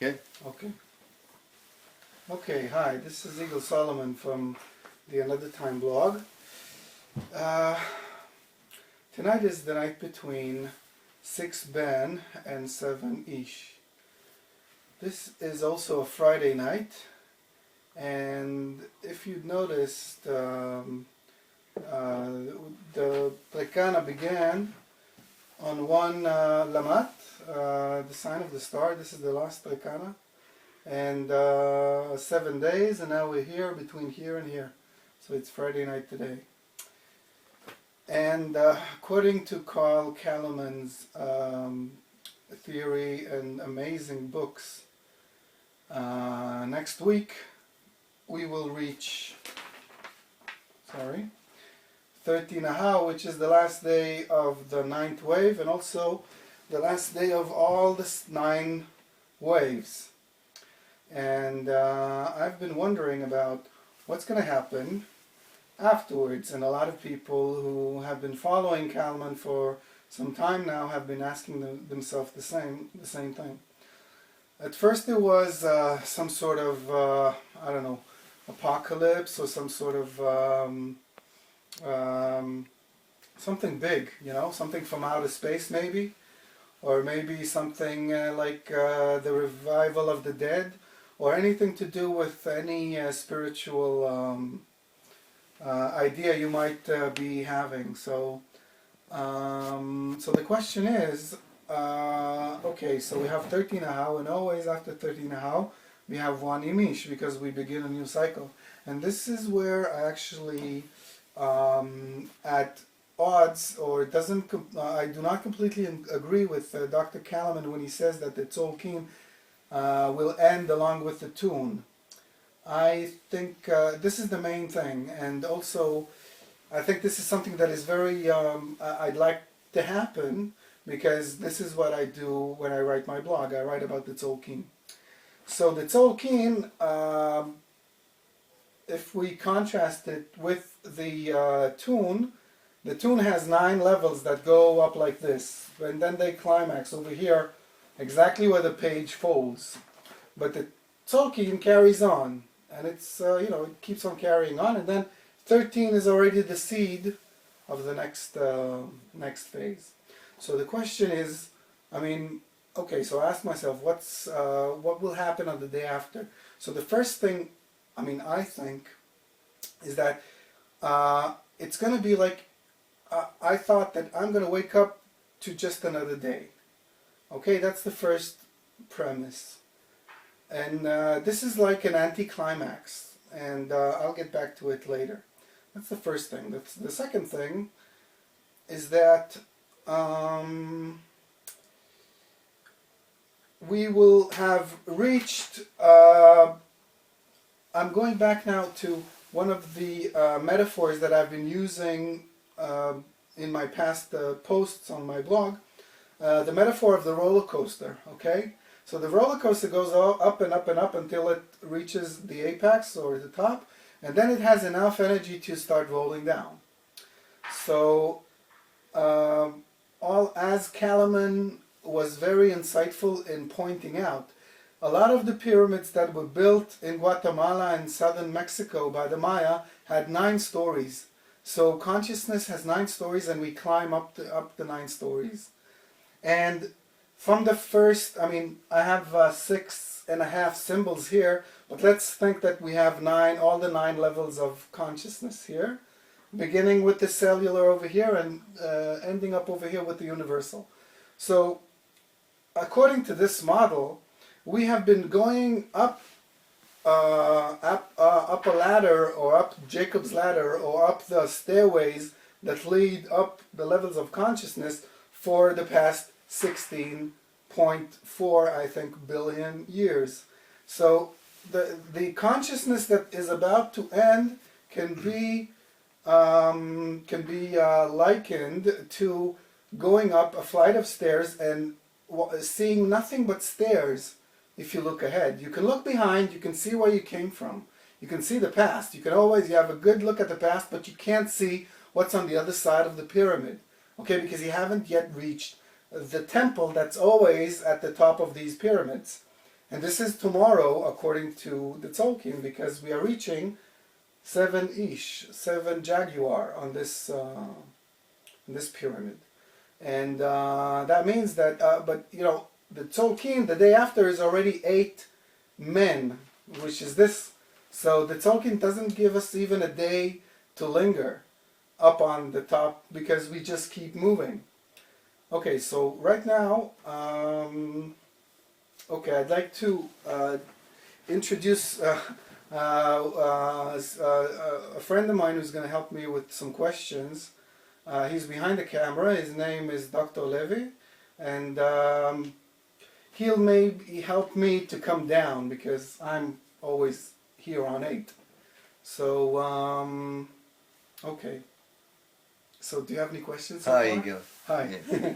Okay. Okay. Okay, hi, this is Eagle Solomon from the Another Time blog. Uh, Tonight is the night between 6 Ben and 7 Ish. This is also a Friday night, and if you'd noticed, the Prekana began on one Lamat, the sign of the star. This is the last Prekana. And 7 days, and now we're here between here and here. So it's Friday night today. And according to Carl Calleman's theory and amazing books, next week we will reach 13 Aha, which is the last day of the 9th wave, and also the last day of all the 9 waves. And I've been wondering about what's going to happen afterwards, and a lot of people who have been following Calleman for some time now have been asking themselves the same thing. At first there was some sort of I don't know, apocalypse, or some sort of something big, something from outer space maybe, or maybe something like the revival of the dead, or anything to do with any spiritual idea you might be having. So the question is, okay, so we have 13 Ahau, and always after 13 Ahau we have one Imish, because we begin a new cycle. And this is where I actually at odds, or it doesn't, I do not completely agree with Dr. Calleman when he says that the Tzolkin will end along with the tune. I think this is the main thing, and also I think this is something that is very I'd like to happen, because this is what I do when I write my blog. I write about the Tzolkin. So the Tzolkin, if we contrast it with the tune has 9 levels that go up like this, and then they climax over here exactly where the page folds. But the Tzolkin carries on, and it's it keeps on carrying on, and then 13 is already the seed of the next phase. So the question is, okay, so I ask myself, what will happen on the day after? So the first thing, I think, is that it's going to be like, I thought that I'm going to wake up to just another day. Okay, that's the first premise. And this is like an anticlimax, and I'll get back to it later. That's the first thing. The second thing is that we will have reached, I'm going back now to one of the metaphors that I've been using in my past posts on my blog, the metaphor of the roller coaster, okay? So the roller coaster goes up and up and up until it reaches the apex, or the top, and then it has enough energy to start rolling down. So as Calleman was very insightful in pointing out, a lot of the pyramids that were built in Guatemala and southern Mexico by the Maya had 9 stories. So consciousness has 9 stories, and we climb up the 9 stories. And from the first, I have 6.5 symbols here, but let's think that we have all the 9 levels of consciousness here, beginning with the cellular over here and ending up over here with the universal. So according to this model, we have been going up a ladder, or up Jacob's ladder, or up the stairways that lead up the levels of consciousness for the past 16.4, I think, billion years. So the consciousness that is about to end can be likened to going up a flight of stairs and seeing nothing but stairs. If you look ahead, you can look behind, you can see where you came from, you can see the past, you have a good look at the past, but you can't see what's on the other side of the pyramid, okay, because you haven't yet reached the temple that's always at the top of these pyramids. And this is tomorrow, according to the Tzolk'in, because we are reaching 7 Ish, 7 Jaguar on this pyramid. And that means that, but you know, the Tzolk'in, the day after, is already 8 men, which is this. So the Tzolk'in doesn't give us even a day to linger up on the top, because we just keep moving. Okay, so right now, okay, I'd like to introduce a friend of mine who's going to help me with some questions. He's behind the camera. His name is Dr. Levy, and he'll maybe help me to come down, because I'm always here on 8. So, okay. So, do you have any questions? Hi, Igor. Hi. Yes.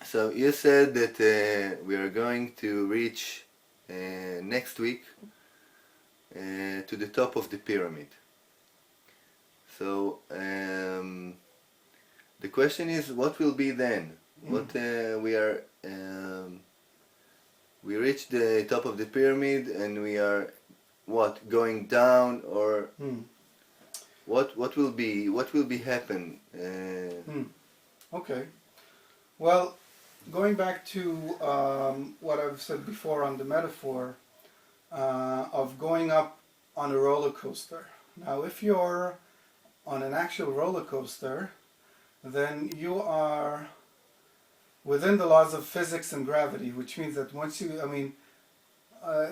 So you said that we are going to reach next week to the top of the pyramid. So the question is, what will be then? What we reach the top of the pyramid, and we are what, going down, or what will be happen? Okay. Well, going back to what I've said before on the metaphor of going up on a roller coaster. Now, if you're on an actual roller coaster, then you are within the laws of physics and gravity, which means that once you,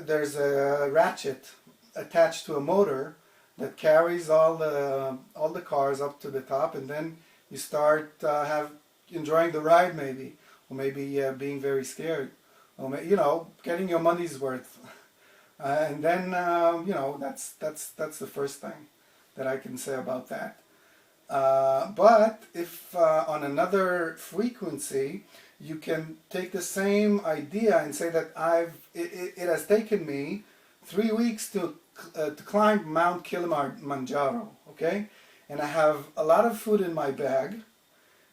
there's a ratchet attached to a motor that carries all the cars up to the top, and then you start enjoying the ride, maybe, or maybe being very scared, or getting your money's worth, and then that's the first thing that I can say about that. But if on another frequency, you can take the same idea and say that it has taken me 3 weeks to climb Mount Kilimanjaro, okay? And I have a lot of food in my bag,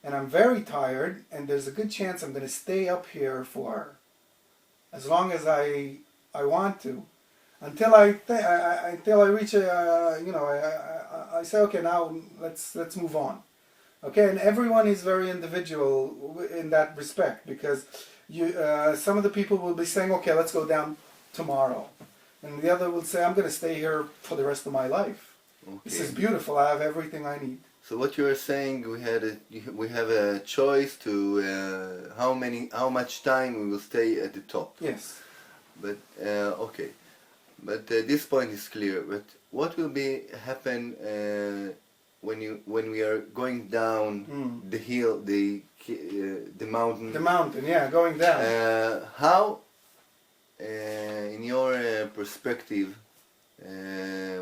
and I'm very tired, and there's a good chance I'm going to stay up here for as long as I want to, until I reach I say, okay, now let's move on, okay? And everyone is very individual in that respect, because some of the people will be saying, okay, let's go down tomorrow, and the other will say, I'm going to stay here for the rest of my life. Okay. This is beautiful. I have everything I need. So what you are saying, we have a choice to how much time we will stay at the top. Yes. But okay. But this point is clear. But what will happen when we are going down the hill, the mountain? The mountain, yeah, going down. How, in your perspective,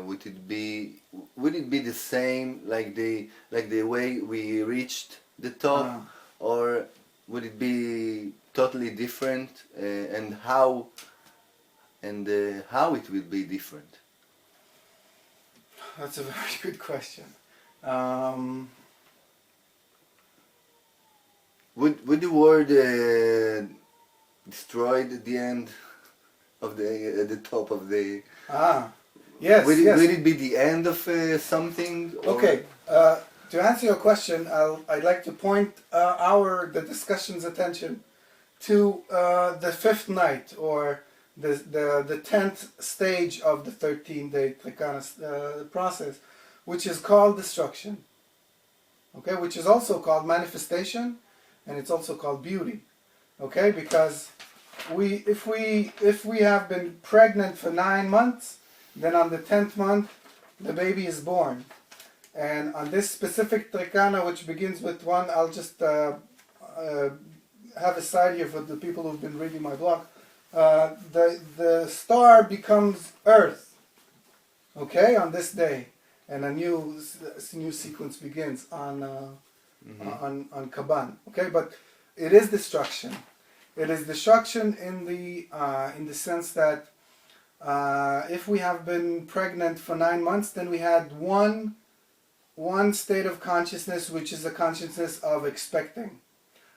would it be the same like the way we reached the top, or would it be totally different, and how it will be different? That's a very good question. Would the world destroyed at the end of at the top of the? Yes. Will it be the end of something? Or? Okay. To answer your question, I'd like to point the discussion's attention to the 5th night, or the 10th stage of the 13-day Trikana process, which is called destruction. Okay, which is also called manifestation, and it's also called beauty. Okay, because if we have been pregnant for 9 months, then on the 10th month, the baby is born. And on this specific Trikana, which begins with 1, I'll just have a side here for the people who've been reading my blog. The star becomes Earth, okay, on this day, and a new sequence begins on Kaban. Okay, but it is destruction. It is destruction in the sense that if we have been pregnant for 9 months, then we had one state of consciousness, which is the consciousness of expecting.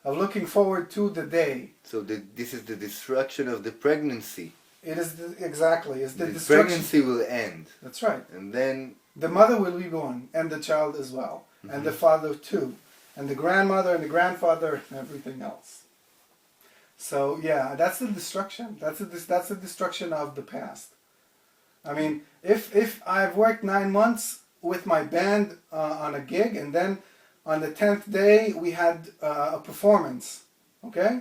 of looking forward to the day. So this is the destruction of the pregnancy. It is exactly. It's the The destruction. pregnancy will end. That's right. And then The mother will be born, and the child as well, and the father too, and the grandmother and the grandfather and everything else. So yeah, that's the destruction. That's the destruction of the past. I mean, if I've worked 9 months with my band on a gig, and then on the 10th day we had a performance, okay?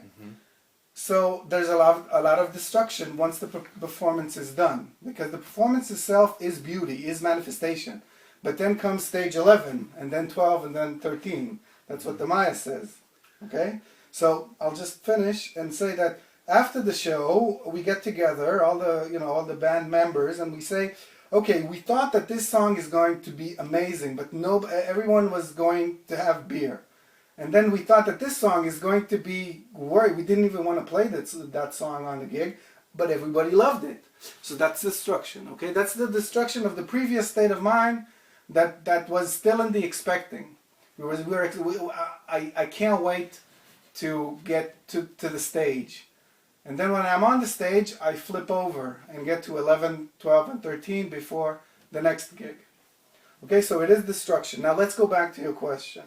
So there's a lot of destruction once the performance is done, because the performance itself is beauty, is manifestation. But then comes stage 11, and then 12, and then 13. That's what the Maya says, okay? So I'll just finish and say that after the show, we get together, all the band members, and we say, okay, we thought that this song is going to be amazing, but everyone was going to have beer. And then we thought that this song is going to be worried. We didn't even want to play that song on the gig, but everybody loved it. So that's destruction, okay? That's the destruction of the previous state of mind that was still in the expecting. I can't wait to get to the stage. And then when I'm on the stage, I flip over and get to 11, 12, and 13 before the next gig. Okay, so it is destruction. Now let's go back to your question.